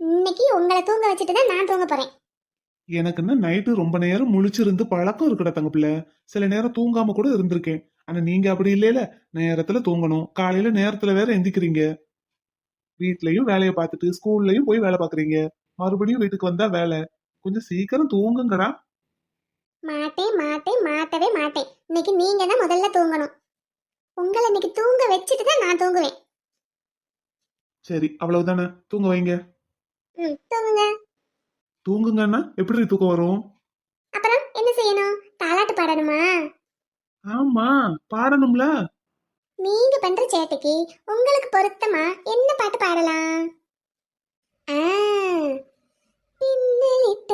இன்னைக்கு உங்களை தூங்க வச்சுட்டு தான் நான் தூங்க போறேன். எனக்குன்னு நைட்டு ரொம்ப நேரம் முழிச்சிருந்து பழக்கம் இருக்குடா தங்க பிள்ளை. சில நேரம் தூங்காம கூட இருந்திருக்கேன். ஆனா நீங்க அப்படி இல்லையில. நேரத்துல தூங்கணும், காலையில நேரத்துல வேற எந்திக்கிறீங்க. வீட்லயும் வேலையை பார்த்துட்டு ஸ்கூல்லயும் போய் வேலை பாக்குறீங்க. மறுபடியும் வீட்டுக்கு வந்தா வேலை. கொஞ்சம் சீக்கிரம் தூங்குங்கடா. மாட்டேன் மாட்டேன் மாட்டவே மாட்டேன். இன்னைக்கு நீங்க தான் முதல்ல தூங்கணும். உங்களை இன்னைக்கு தூங்க வச்சுட்டு தான் நான் தூங்குவேன். சரி, அவ்வளவுதானே, தூங்க வைங்க. ம், தூங்குங்க. தூங்குங்கன்னா எப்படி தூக்கம் வரும்? அப்புறம் என்ன செய்யணும்? தாலாட்டு பாடணுமா? ஆமா, பாடணும்ல. நீங்க பண்ற சேட்டைக்கு உங்களுக்கு பொருத்தமா என்ன பாட்டு பாடலாம்? ஆ, பின்னலிட்ட